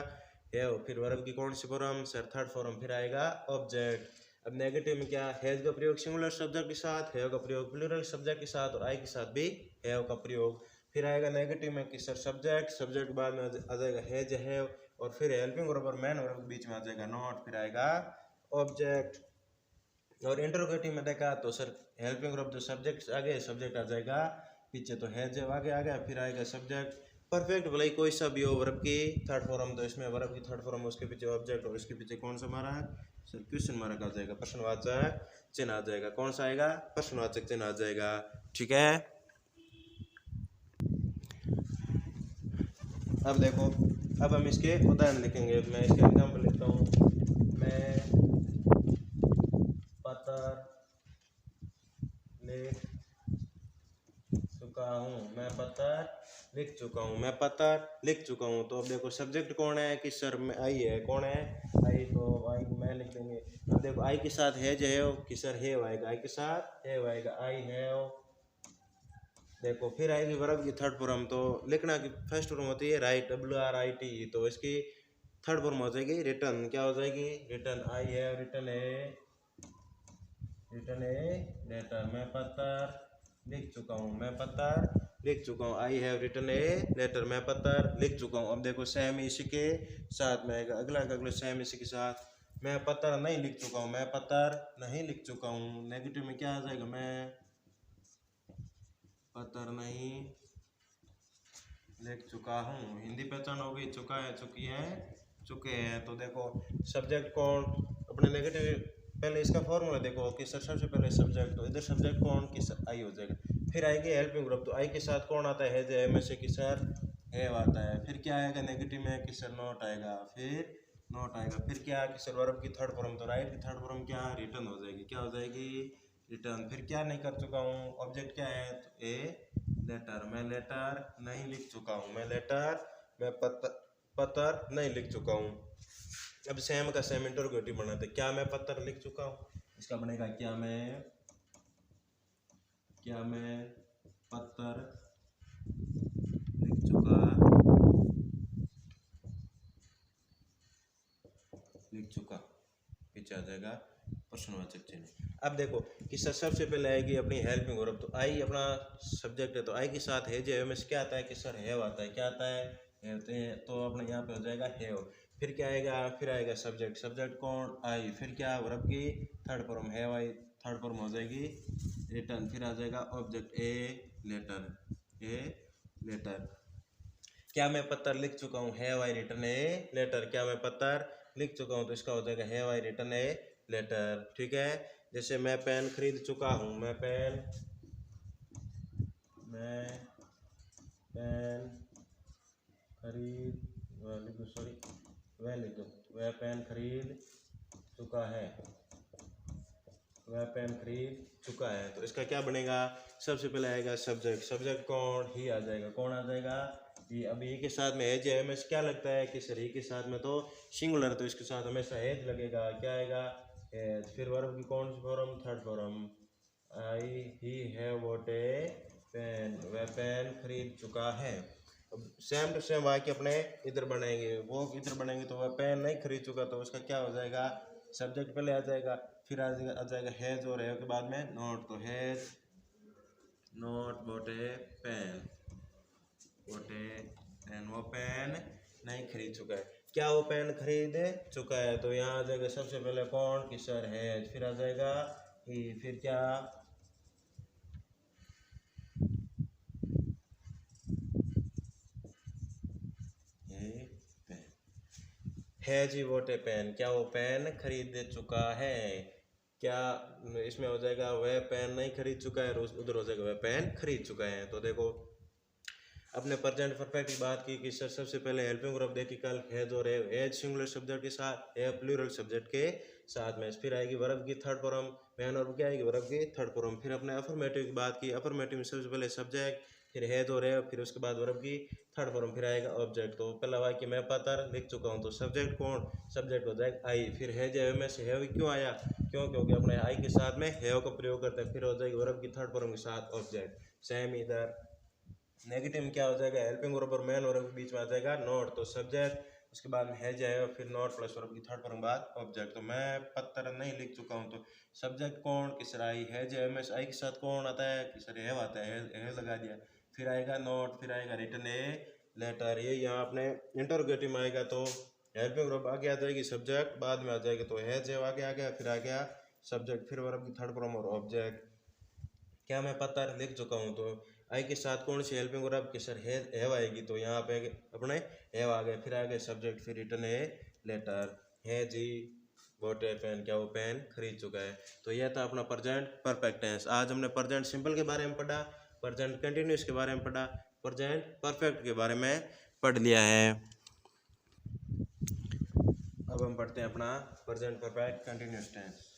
हैव, फिर वर्ब की कौन सी फॉर्म, सर थर्ड फॉर्म, फिर आएगा ऑब्जेक्ट। अब नेगेटिव में क्या, हैज का प्रयोग सिंगुलर सब्जेक्ट के साथ, हैव का प्रयोग प्लूरल सब्जेक्ट के साथ और आई के साथ भी हैव का प्रयोग। फिर आएगा नेगेटिव में कि सर सब्जेक्ट, सब्जेक्ट के बाद में आ जाएगा हैज हैव और फिर हेल्पिंग वर्ब और मैन वर्ब के बीच में आ जाएगा नॉट, फिर आएगा ऑब्जेक्ट। और इंटरोगेटिव में देखा तो सर हेल्पिंग वर्ब जो सब्जेक्ट आगे, सब्जेक्ट आ जाएगा पीछे, तो हैज आगे आ गया, फिर आएगा सब्जेक्ट। परफेक्ट भले कोई सा भी हो वर्ब की थर्ड फॉर्म, तो इसमें वर्ब की थर्ड फॉर्म, उसके पीछे ऑब्जेक्ट और इसके पीछे कौन सा मारा है सर क्वेश्चन मार्क आ जाएगा, प्रश्नवाचक चिन्ह आ जाएगा। कौन सा आएगा, प्रश्नवाचक चिन्ह आ जाएगा। ठीक है, अब देखो अब हम इसके उदाहरण लिखेंगे। मैं इसके एग्जाम्पल लिखता हूँ, मैं पत्र लिख चुका हूँ, मैं पत्र लिख चुका हूँ, मैं पत्र लिख चुका हूँ। तो अब देखो सब्जेक्ट कौन है कि सर में आई है, कौन है आई, तो आई को मैं लिख देंगे देंगे। अब देखो आई के साथ है जो है कि सर हैव आएगा, आई के साथ हैव आएगा, आई हैव। देखो फिर आएगी वर्ब की थर्ड फॉर्म, तो लिखना की फर्स्ट फॉर्म होती है राइट, WRIT, तो इसकी थर्ड फॉर्म हो जाएगी रिटर्न। क्या हो जाएगी? Written. I have written a letter, मैं पत्र लिख चुका हूँ, मैं पत्र लिख चुका हूँ। I have written a letter, मैं पत्र लिख चुका हूँ। अब देखो सेम इसी के साथ में आएगा, अगला का अगला सेम इसी के साथ। मैं पत्र नहीं लिख चुका हूँ, मैं पत्र नहीं लिख चुका हूँ। नेगेटिव में क्या आ जाएगा? मैं पत्र नहीं लिख चुका हूँ। हिंदी पहचान हो गई, चुका है, चुकी है, चुके हैं। तो देखो सब्जेक्ट कौन, अपने नेगेटिव पहले इसका फॉर्मूला देखो कि सर सबसे पहले सब्जेक्ट, तो इधर सब्जेक्ट कौन कि सर आई हो जाएगा। फिर आएगी हेल्पिंग ग्रुप, तो आई के साथ कौन आता है? जो एम से कि सर हैव आता है। फिर क्या आएगा नेगेटिव में? कि सर नॉट आएगा, फिर नॉट आएगा। फिर क्या कि सर वर्ब की थर्ड फॉर्म, तो राइट की थर्ड फॉर्म क्या? रिटर्न हो जाएगी। क्या हो जाएगी? रिटर्न। फिर क्या नहीं कर चुका हूँ? ऑब्जेक्ट क्या है? तो ए लेटर, मैं लेटर नहीं लिख चुका हूँ, मैं लेटर, मैं पत्र नहीं लिख चुका हूँ। अब सेम का सेम इंटरोगेटिव बनाते, क्या मैं पत्र लिख चुका हूँ? इसका बनेगा क्या मैं पत्र लिख चुका, पीछे आ जाएगा प्रश्नवाचक चिन्ह। अब देखो कि सबसे पहले आएगी अपनी हेल्पिंग वर्ब, तो आई अपना सब्जेक्ट है, तो आई के साथ है जो में क्या आता है? कि सर हैव आता है। क्या आता है? हैव। तो अपने यहाँ पे हो जाएगा हैव। फिर क्या आएगा? फिर आएगा सब्जेक्ट, सब्जेक्ट कौन? आई। फिर क्या? वर्ब की third form have I, third form हो जाएगी रिटर्न। फिर आ जाएगा ऑब्जेक्ट ए लेटर। क्या मैं पत्र लिख चुका हूँ? Have I written a letter. क्या मैं पत्र लिख चुका हूँ? तो इसका हो जाएगा have I written a letter. ठीक है। जैसे मैं पेन खरीद चुका हूँ, मैं पेन खरीद वह पेन खरीद चुका है, वह पेन खरीद चुका है। तो इसका क्या बनेगा? सबसे पहले आएगा सब्जेक्ट, सब्जेक्ट कौन? ही आ जाएगा। कौन आ जाएगा? ही। अब ही के साथ में एज है, हमें क्या लगता है कि सर ही के साथ में तो सिंगुलर, तो इसके साथ हमेशा एज लगेगा। क्या आएगा? एज। फिर वर्ब की कौन सी form? Third form. I he have bought a pen, वह पेन खरीद चुका है। अब सेम टू सेम वाक्य अपने इधर बनाएंगे, वो इधर बनेंगे, तो वह पेन नहीं खरीद चुका, तो उसका क्या हो जाएगा? सब्जेक्ट पहले आ जाएगा, फिर आ जाएगा हैज, और है के बाद में नॉट, तो has not bought a pen, वो पेन नहीं खरीद चुका है। क्या वो पेन खरीद चुका है? तो यहाँ आ जाएगा सबसे पहले कौन? कि सर हैज। फिर आ जाएगा ही। फिर क्या? Has he bought a pen, क्या वो पेन खरीद चुका है? क्या इसमें हो जाएगा? वह पेन नहीं खरीद चुका है, उधर हो जाएगा वह पेन खरीद चुका है। तो देखो अपने प्रेजेंट परफेक्ट की बात की कि सर सबसे पहले हेल्पिंग वर्ब देखी कल, हैज और हैज सिंगुलर सब्जेक्ट के साथ, हैव प्लूरल सब्जेक्ट के साथ में। फिर आएगी वर्ब की थर्ड फॉर्म, मेन वर्ब क्या आएगी? वर्ब की थर्ड फॉर्म। फिर अपने अफर्मेटिव की बात की, अफर्मेटिव में सबसे पहले सब्जेक्ट, फिर हैज और हैव, फिर उसके बाद वर्ब की थर्ड फॉर्म, फिर आएगा ऑब्जेक्ट। तो पहला वाक्य मैं पत्र लिख चुका हूँ, तो सब्जेक्ट कौन? सब्जेक्ट हो जाएगा आई। फिर हैज हैव में से हैव क्यों आया? क्योंकि अपने आई के साथ में हैव का प्रयोग करते हैं। फिर हो जाएगी वर्ब की थर्ड फॉर्म के साथ ऑब्जेक्ट। सेम इधर नेगेटिव में क्या हो जाएगा? हेल्पिंग वर्ब और मेन वर्ब के बीच में आ जाएगा नॉट, तो सब्जेक्ट, उसके बाद में हैज है, फिर नॉट प्लस वर्ब की थर्ड फॉर्म बाद ऑब्जेक्ट। तो मैं पत्र नहीं लिख चुका हूँ, तो सब्जेक्ट कौन? कि सर आई। हैज है में आई के साथ कौन आता है? कि सर हैव आता है, हैव लगा दिया। फिर आएगा नॉट, फिर आएगा रिटन ए लेटर। ये यहाँ अपने इंटरोगेटिव में आएगा, तो हेल्पिंग वर्ब आगे आ जाएगी, सब्जेक्ट बाद में आ जाएगा, तो हैज है आगे आ गया, फिर आ गया सब्जेक्ट, फिर वर्ब की थर्ड फॉर्म और ऑब्जेक्ट। क्या मैं पत्र लिख चुका हूँ? तो आई के साथ कौन सी हेल्पिंग वर्ब? कि सर हैव आएगी, तो यहाँ पे अपने हैव आ गए, फिर आ गए सब्जेक्ट, फिर रिटन ए लेटर। है जी बॉट ए पेन, क्या वो पेन खरीद चुका है। तो यह था अपना प्रेजेंट परफेक्ट टेंस। आज हमने प्रेजेंट सिंपल के बारे में पढ़ा, प्रेजेंट कंटिन्यूस के बारे में पढ़ा, प्रेजेंट परफेक्ट के बारे में पढ़ लिया है। अब हम पढ़ते हैं अपना प्रेजेंट परफेक्ट कंटिन्यूस टेंस।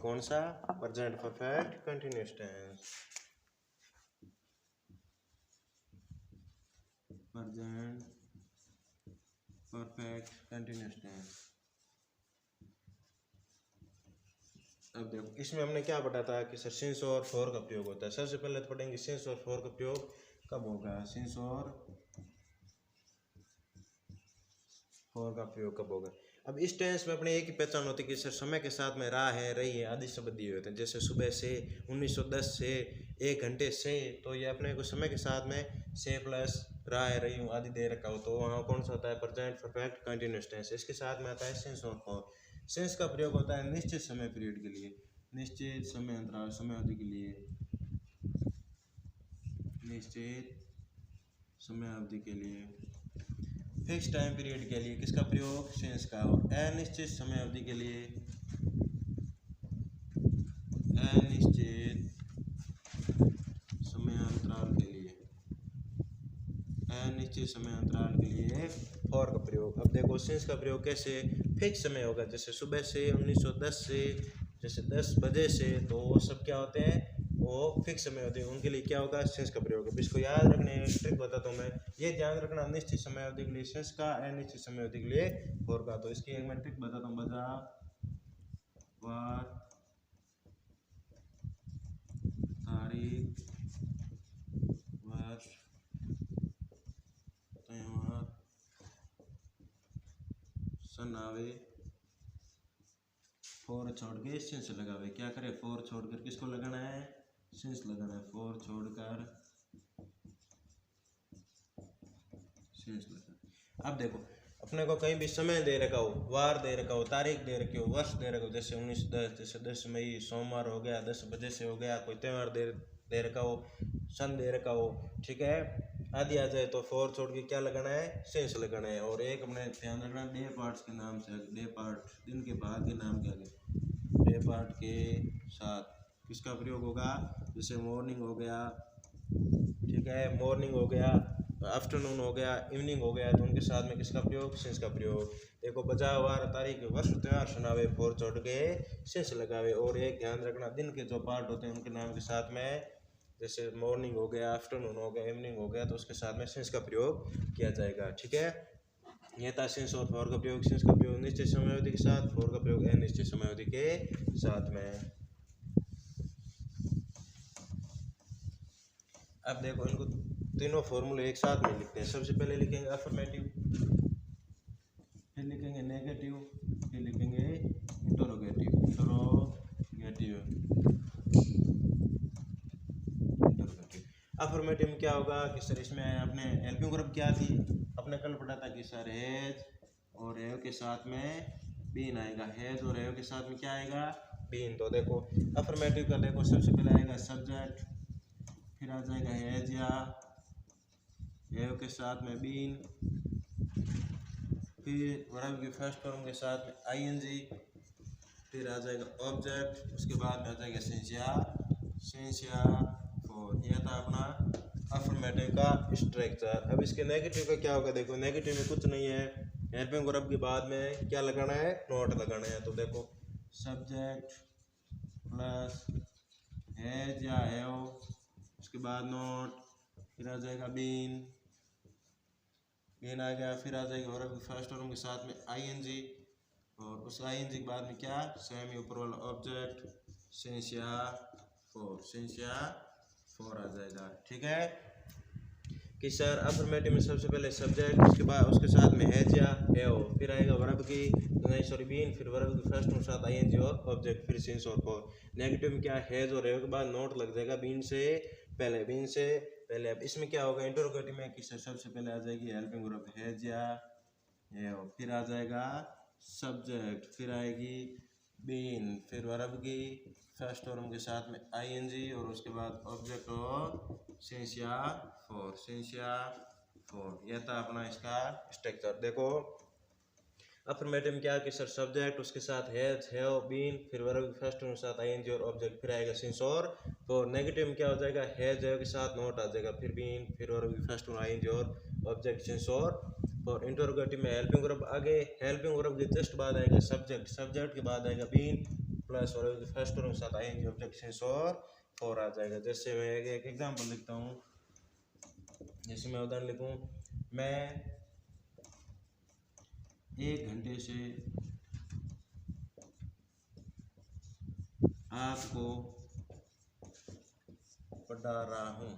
कौन सा? Present perfect continuous tense. Present perfect continuous tense. अब देखो इसमें हमने क्या पढ़ा था कि सर सिंस और फॉर का प्रयोग होता है। सबसे पहले तो पढ़ेंगे सिंस और फॉर का प्रयोग कब होगा, सिंस और फॉर का प्रयोग कब होगा। अब इस टेंस में अपने एक ही पहचान होती है कि सर समय के साथ में रहा है, रही है आदि शब्द दिए होते हैं। जैसे सुबह से, 1910 से, 1 घंटे से, तो ये अपने को समय के साथ में से प्लस रहा है, रही हूँ आदि दे रखा हो, तो वहाँ कौन सा होता है, प्रेजेंट परफेक्ट कंटिन्यूअस टेंस। इसके साथ में आता है सिंस और फॉर। सिंस का प्रयोग होता है निश्चित समय पीरियड के लिए, निश्चित समय अंतराल, समय अवधि के लिए, निश्चित समय अवधि के लिए, फिक्स टाइम पीरियड के लिए किसका प्रयोग, सिंस का। और अनिश्चित समय अवधि के लिए, अनिश्चित समय अंतराल के लिए, अनिश्चित समय अंतराल के लिए फॉर का प्रयोग। अब देखो सिंस का प्रयोग कैसे, फिक्स समय होगा, जैसे सुबह से, 1910 से, जैसे 10 बजे से, तो वो सब क्या होते हैं, वो फिक्स समय होते हैं, उनके लिए क्या होगा, सिंस का प्रयोग। अब इसको याद रखने ट्रिक बताता हूँ मैं, ये ध्यान रखना, निश्चित समय अवधि के लिए सिंस का, अनिश्चित समय अवधि के लिए फॉर का। तो इसकी एक मैं ट्रिक बताता हूँ, बजा, वार, तारीख, वर्ष, त्योहार, सन आवे, फोर छोड़ के सिंस लगावे। क्या करे, फोर छोड़कर किसको लगाना है, सिंस लगाना है, फोर छोड़कर सिंस लगाना। अब देखो अपने को कहीं भी समय दे रखा हो, वार दे रखा हो, तारीख दे रखी हो, वर्ष दे रखा हो, जैसे 1910, जैसे 10 मई सोमवार हो गया, 10 बजे से हो गया, कोई त्यौहार दे रखा हो, सन दे रखा हो, ठीक है, आदि आ जाए, तो फोर छोड़ के क्या लगाना है, सिंस लगाना है। और एक अपने ध्यान रखना, डे पार्ट्स के नाम से, डे पार्ट दिन के भाग के नाम के आगे डे पार्ट के साथ किसका प्रयोग होगा, जैसे मॉर्निंग हो गया, ठीक है, मॉर्निंग हो गया, आफ्टरनून हो गया, इवनिंग हो गया, तो उनके साथ में किसका प्रयोग, सिंस का प्रयोग। देखो बजा, वार, तारीख, वर्ष, त्योहार सुनावे, फोर छोड़ के सिंस लगावे। और एक ध्यान रखना, दिन के जो पार्ट होते हैं उनके नाम के साथ में, जैसे मॉर्निंग हो गया, आफ्टरनून हो गया, इवनिंग हो गया, तो उसके साथ में सिंस का प्रयोग किया जाएगा, ठीक है। यह था सिंस और फॉर का प्रयोग। सिंस का प्रयोग निश्चित समय अवधि के साथ, फॉर का प्रयोग अनिश्चित समय अवधि के साथ में। अब देखो इनको तीनों फॉर्मूले एक साथ में लिखते हैं। सबसे पहले लिखेंगे अफर्मेटिव, फिर लिखेंगे नेगेटिव, फिर लिखेंगे इंटरोगेटिव। अफर्मेटिव में क्या होगा कि सर इसमें अपने हेल्पिंग वर्ब क्या थी, अपने कल पढ़ा था कि सर हैज और हैव के साथ में बीन आएगा, हैज और हैव के साथ में क्या आएगा, बीन। तो देखो अफर्मेटिव का देखो सबसे पहले आएगा सब्जेक्ट, फिर आ जाएगा हैज या हैव के साथ में बीन, फिर वर्ब की फर्स्ट फॉर्म के साथ में आईएनजी, फिर आ जाएगा ऑब्जेक्ट, उसके बाद में आ जाएगा सिंस या फॉर। यह था अपना अफर्मेटिव का स्ट्रक्चर। अब इसके नेगेटिव का क्या होगा, देखो नेगेटिव में कुछ नहीं है, हेल्पिंग वर्ब के बाद में क्या लगाना है, नॉट लगाना है। तो देखो सब्जेक्ट प्लस हैज या हैव, उसके बाद नॉट, फिर आ जाएगा बीन आ गया, फिर आ जाएगा वर्ब की फर्स्ट फॉर्म के साथ में आईएनजी, और उस आईएनजी के बाद में क्या, सेमी ऊपर वाला ऑब्जेक्ट सिंस या फॉर आ जाएगा, ठीक है। कि सर अफर्मेटिव में सबसे पहले सब्जेक्ट, उसके बाद उसके साथ में हैज या हैव, फिर आएगा वर्ब की बीन, फिर वर्ब की फर्स्ट के साथ आईएनजी और ऑब्जेक्ट, फिर सिंस और फॉर। नेगेटिव में क्या, हैज और हैव के बाद नोट लग जाएगा बीन से पहले। अब इसमें क्या होगा इंटरोगेटिव में कि सर सबसे पहले आ जाएगी हेल्पिंग वर्ब हैज या हैव, फिर आ जाएगा सब्जेक्ट, फिर आएगी बीन, फिर वर्ब की फर्स्ट फॉर्म के साथ में आईएनजी, और उसके बाद ऑब्जेक्ट और सिंस या फॉर। यह था अपना इसका स्ट्रक्चर। देखो अफर्मेटिव में क्या कि सर सब्जेक्ट, उसके साथ हैज, हैव, बीन, फिर वर्ब की फर्स्ट फॉर्म के साथ आईएनजी और ऑब्जेक्ट, फिर आएगा सिंस और फॉर। नेगेटिव में क्या हो जाएगा, हैज, हैव के साथ नोट आ जाएगा, फिर बीन, फिर वर्ब की फर्स्ट फॉर्म आईएनजी और ऑब्जेक्ट सिंस और फॉर। इंटरोगेटिव में हेल्पिंग वर्ब आगे, हेल्पिंग वर्ब के जस्ट बाद आएगा सब्जेक्ट के बाद आएगा बीन, प्लस वर्ब के फर्स्ट फॉर्म के साथ आएंगे ऑब्जेक्ट सेंस और फॉर आ जाएगा। जैसे मैं एक एग्जांपल लिखता हूँ, जैसे मैं उदाहरण लिखूँ, मैं 1 घंटे से आपको पढ़ा रहा हूँ,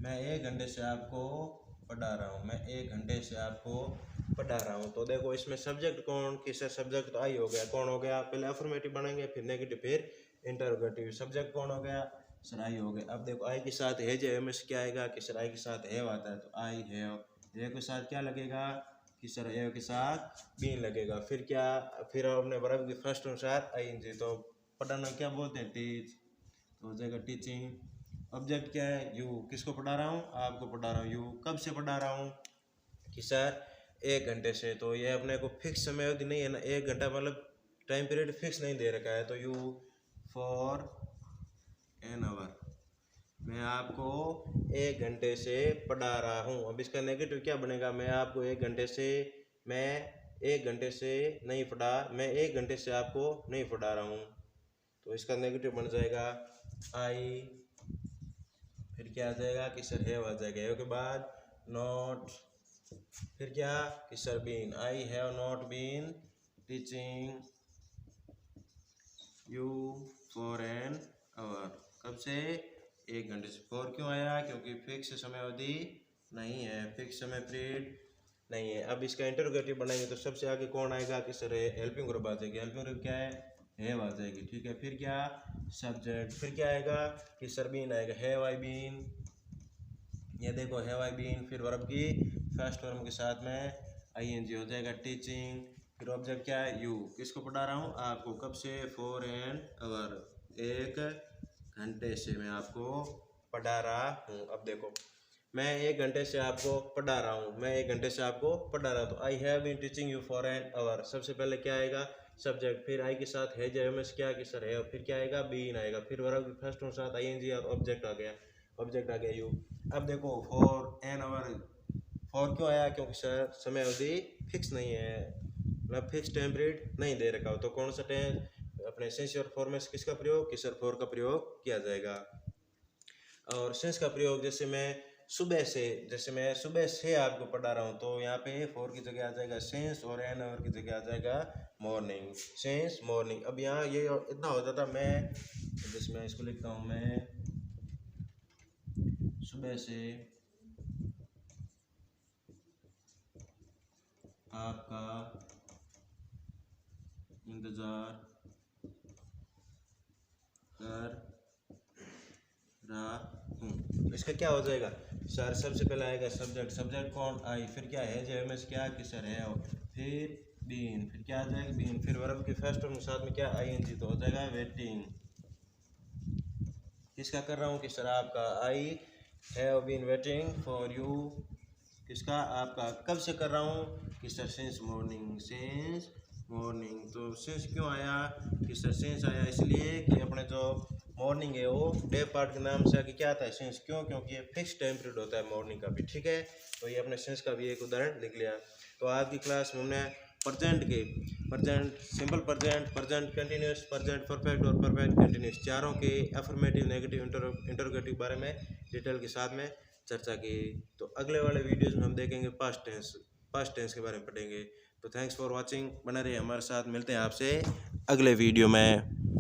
मैं 1 घंटे से आपको पढ़ा रहा हूँ, मैं 1 घंटे से आपको पढ़ा रहा हूँ। तो देखो इसमें सब्जेक्ट कौन, किसका सब्जेक्ट तो आई हो गया, कौन हो गया, पहले अफर्मेटिव बनेंगे फिर नेगेटिव फिर इंटरोगेटिव। सब्जेक्ट कौन हो गया, सर आई हो गया। अब देखो आई के साथ है जो में क्या आएगा कि सर आई के साथ हैव आता है, तो आई हैव। ए के साथ क्या लगेगा कि सर ए के साथ बीन लगेगा। फिर क्या, फिर हमने वर्ब की फर्स्ट अनुसार आईएनजी, तो पढ़ाना क्या बोलते हैं, टीच, तो हो जाएगा टीचिंग। ऑब्जेक्ट क्या है, यू, किसको पढ़ा रहा हूँ, आपको पढ़ा रहा हूँ। यू कब से पढ़ा रहा हूँ कि सर 1 घंटे से, तो ये अपने को फिक्स समय अवधि नहीं है ना, 1 घंटा मतलब टाइम पीरियड फिक्स नहीं दे रखा है। तो यू फॉर एन आवर, मैं आपको 1 घंटे से पढ़ा रहा हूँ। अब इसका नेगेटिव क्या बनेगा, मैं आपको 1 घंटे से, मैं 1 घंटे से नहीं पढ़ा, मैं 1 घंटे से आपको नहीं पढ़ा रहा हूँ। तो इसका नेगेटिव बन जाएगा आई, फिर क्या आ जाएगा कि सर हैव आ जाएगा। हैव के बाद नॉट, फिर क्या कि sir been, I have not been teaching you for an hour, कब से, 1 घंटे से। फॉर क्यों आया, क्योंकि फिक्स समय अवधि नहीं है, फिक्स समय पीरियड नहीं है। अब इसका इंटरोगेटिव बनाएंगे तो सबसे आगे कौन आएगा कि सर हेल्पिंग वर्ब आ जाएगी। हेल्पिंग वर्ब क्या है, हैव आ जाएगी, ठीक है। फिर क्या, सब्जेक्ट, फिर क्या आएगा कि सर बीन आएगा, हैव आई बीन, ये देखो हैव आई बीन। फिर वर्ब की फर्स्ट फॉर्म के साथ में आईएनजी हो जाएगा टीचिंग। फिर ऑब्जेक्ट क्या है, यू, किसको पढ़ा रहा हूँ, आपको, कब से, फॉर एन आवर, 1 घंटे से मैं आपको पढ़ा रहा हूँ। अब देखो मैं 1 घंटे से आपको पढ़ा रहा हूँ, मैं 1 घंटे से आपको पढ़ा रहा हूँ, तो I have been teaching you for an hour. सबसे पहले क्या आएगा, सब्जेक्ट, फिर आई के साथ है जो में क्या कि सर है, फिर क्या आएगा, बीन आएगा, फिर वर्ब फर्स्ट के साथ आईएनजी और ऑब्जेक्ट आ गया, ऑब्जेक्ट आ गया यू। अब देखो फॉर एन आवर, फॉर क्यों आया, क्योंकि सर समय अवधि फिक्स नहीं है, मतलब फिक्स टाइम पीरियड नहीं दे रखा हो। तो कौन सा टाइम, अपने सेंस और फॉर में किसका प्रयोग, कि सर फॉर का प्रयोग किया जाएगा। और सेंस का प्रयोग, जैसे मैं सुबह से, जैसे मैं सुबह से आपको पढ़ा रहा हूँ, तो यहाँ पे फॉर की जगह आ जाएगा सेंस और एन आवर की जगह आ जाएगा मॉर्निंग, सेंस मॉर्निंग। अब यहाँ ये इतना होता था, मैं जैसे मैं इसको लिखता हूँ, मैं सुबह से आपका इंतजार कर रहा हूँ। इसका क्या हो जाएगा सर, सबसे पहले आएगा सब्जेक्ट, सब्जेक्ट कौन, आई, फिर क्या है जो में क्या कि सर है, फिर बीन, फिर क्या आ जाएगा बीन, फिर वर्ब की फर्स्ट फॉर्म के साथ में क्या आईएनजी, तो हो जाएगा वेटिंग। किसका कर रहा हूँ कि सर आपका, I have been waiting for you, किसका, आपका, कब से कर रहा हूँ कि sir since morning, since morning. तो सिंस क्यों आया कि सर सिंस आया, इसलिए कि अपने जो मॉर्निंग है वो डे पार्ट के नाम से आगे क्या आता है, सिंस, क्यों, क्योंकि ये फिक्स टाइम पीरियड होता है मॉर्निंग का भी, ठीक है। तो ये अपने सिंस का भी एक उदाहरण लिख लिया। तो आज की क्लास में हमने प्रेजेंट के, present simple, present, present continuous, present perfect और परफेक्ट कंटिन्यूस, चारों के अफर्मेटिव, नेगेटिव, इंटरोगेटिव बारे में डिटेल के साथ में चर्चा की। तो अगले वाले वीडियोस में हम देखेंगे पास्ट टेंस के बारे में पढ़ेंगे। तो थैंक्स फॉर वाचिंग, बना रहिए हमारे साथ, मिलते हैं आपसे अगले वीडियो में।